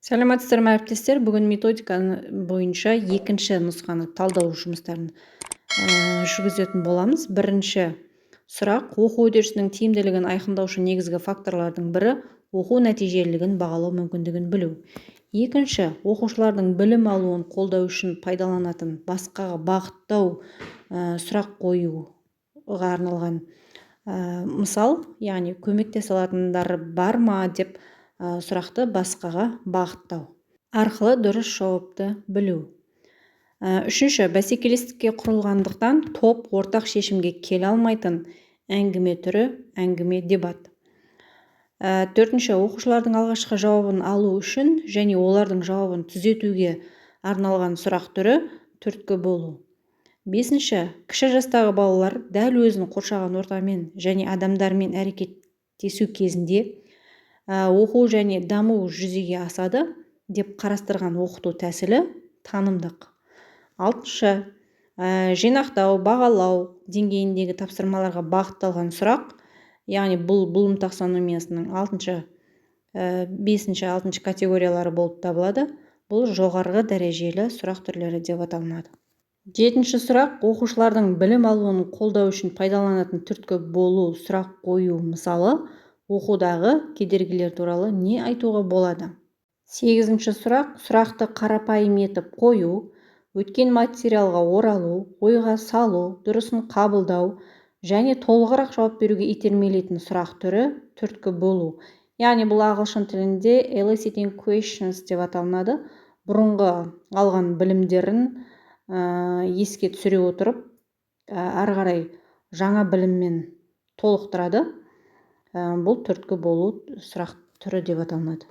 Сәлеметсіздер ме әріптестер? Бүгін методиканы бойынша екінші нұсқаны талдау жұмыстарын жүргізетін боламыз. Бірінші сұрақ: оқу үдерісінің тиімділігін айқындаушы негізгі факторлардың бірі оқу нәтижелілігін бағалау мүмкіндігін білу. Екінші, оқушылардың білім алуын қолдау үшін пайдаланатын басқаға бағыттау сұрақ қоюға арналған мысал, яғни көмектесе алатындары бар ма деп сұрақты басқаға бағыттау арқылы дұрыс жауапты білу. Үшінші, бәсекелестікке құрылғандықтан топ ортақ шешімге келе алмайтын әңгіме түрі әңгіме дебат. Төртінші, оқушылардың алғашқы жауабын алу үшін және олардың жауабын түзетуге арналған сұрақ түрі түрткі болу. Бесінші, кіші жастағы балалар дәл өзін қоршаған ортамен және адамдармен әрекеттесу кезінде оқу және даму жүзеге асады деп қарастырған оқыту тәсілі танымдық. Алтыншы, жинақтау, бағалау деңгейіндегі тапсырмаларға бағытталған сұрақ, яғни бұл Блум таксономиясының 5-6 категориялары болып табылады. Бұл жоғарғы дәрежелі сұрақ түрлері деп аталынады. Жетінші сұрақ: оқушылардың білім алуын қолдау үшін пайдаланатын түрткі болу сұрақ қою мысалы, оқудағы кедергілер туралы не айтуға болады? Сегізінші сұрақ: сұрақты қарапайым етіп қою, өткен материалға оралу, ойға салу, дұрысын қабылдау және толығырақ жауап беруге итермелейтін сұрақ түрі түрткі болу. Яғни бұл ағылшын тілінде eliciting questions деп аталынады. Бұрынғы алған білімдерін еске түсіре отырып, ары қарай жаңа біліммен толықтырады. Бұл түрткі болу сұрақ түрі деп аталынады.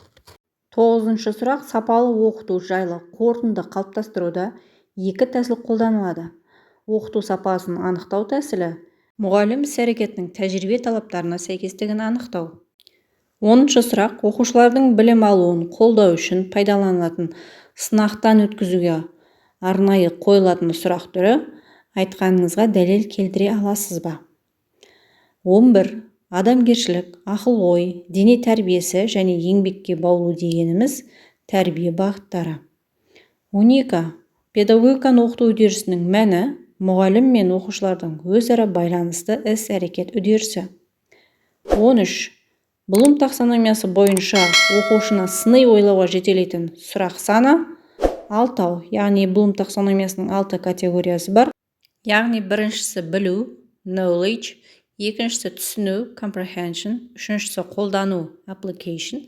Тоғызыншы сұрақ: сапалы оқыту жайлы қорытынды қалыптастыруда екі тәсіл қолданылады. Оқыту сапасын анықтау тәсілі, мұғалім іс-әрекетінің тәжірибе талаптарына сәйкестігін анықтау. Оныншы сұрақ: оқушылардың білім алуын қолдау үшін пайдаланылатын сынақтан өткізуге арнайы қойылатын сұрақ түрі, айтқаныңызға дәлел келтіре аласыз ба? 11. Адамгершілік, ақыл-ой, дене тәрбиесі және еңбекке баулу дегеніміз тәрбие бағыттары. 12. Педагогиканы оқыту үдерісінің мәні мұғалім мен оқушылардың өзара байланысты іс-әрекет үдерісі. 13. Блум таксономиясы бойынша оқушыны сыни ойлауға жетелейтін сұрақ саны 6, яғни Блум таксономиясының 6 категориясы бар. Яғни біріншісі білу, knowledge, екіншісі түсіну, comprehension, үшіншісі қолдану, application,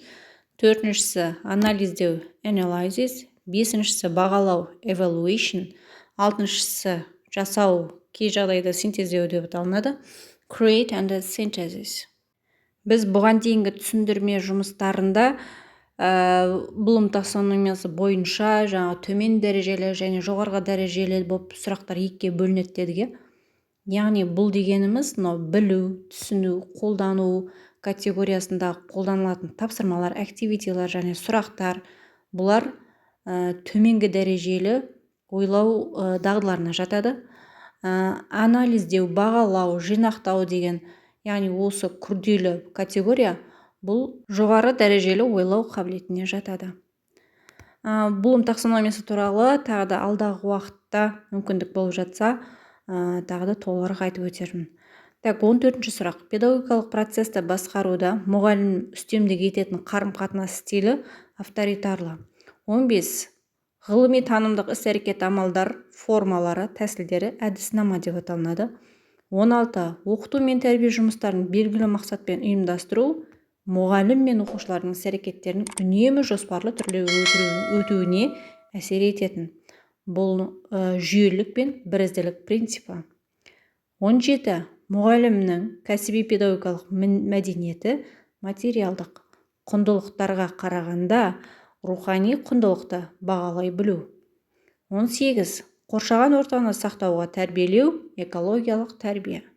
төртіншісі анализдеу, analysis, бесіншісі бағалау, evaluation, алтыншысы жасау, кей жағдайда синтездеу деп аталынады, create and synthesis. Біз бұған дейінгі түсіндірме жұмыстарында Блум таксономиясы бойынша төмен дәрежелі және жоғарғы дәрежелі болып сұрақтар екіге бөлінеді дедік. Яғни бұл дегеніміз білу, түсіну, қолдану категориясында қолданылатын тапсырмалар, активитилар және сұрақтар. Бұлар төменгі дәрежелі ойлау дағдыларына жатады. Анализдеу, бағалау, жинақтау деген, яғни осы күрделі категория бұл жоғары дәрежелі ойлау қабілетіне жатады. Блум таксономиясы туралы тағы да алдағы уақытта мүмкіндік болып жатса, тағы да толығырақ айтып өтермін. 14-ші сұрақ: педагогикалық процесті басқаруда мұғалім үстемдік ететін қарым-қатынас стилі авторитарлы. 15. Ғылыми танымдық іс-әрекет амалдар, формалары, тәсілдері әдіснама деп аталынады. 16. Оқыту мен тәрбие жұмыстарын белгілі мақсатпен ұйымдастыру мұғалім мен оқушылардың іс-әрекеттерінің үнемі жоспарлы түрде өтуіне әсер ететін. Бұл жүйелілік пен бірізділік принципі. 17. Мұғалімнің кәсіби педагогикалық мәдениеті материалдық құндылықтарға қарағанда рухани құндылықты бағалай білу. 18. Қоршаған ортаны сақтауға тәрбиелеу, экологиялық тәрбие.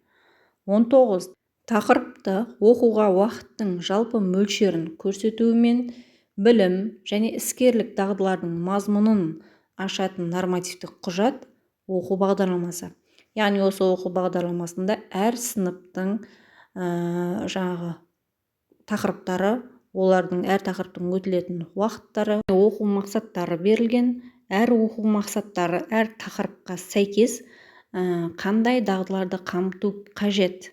19. Тақырыпты оқуға уақыттың жалпы мөлшерін көрсетуімен білім және іскерлік дағдылардың мазмұнын ашатын нормативтік құжат оқу бағдарламасы. Яғни осы оқу бағдарламасында әр сыныптың тақырыптары олардың әр тақырыптың өтілетін уақыттары, оқу мақсаттары берілген. Әр оқу мақсаттары әр тақырыпқа сәйкес қандай дағдыларды қамту қажет,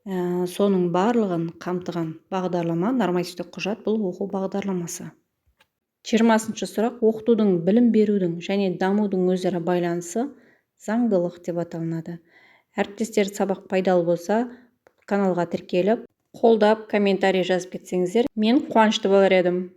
соның барлығын қамтыған бағдарлама нормативтік құжат. Бұл оқу бағдарламасы. 20-шы сұрақ: оқытудың, білім берудің және дамудың өзара байланысы заңдылық деп аталынады. Әріптестер, сабақ пайдалы болса, каналға тіркеліп, қолдап, комментарий жазып кетсеңіздер, мен қуанышты болар едім.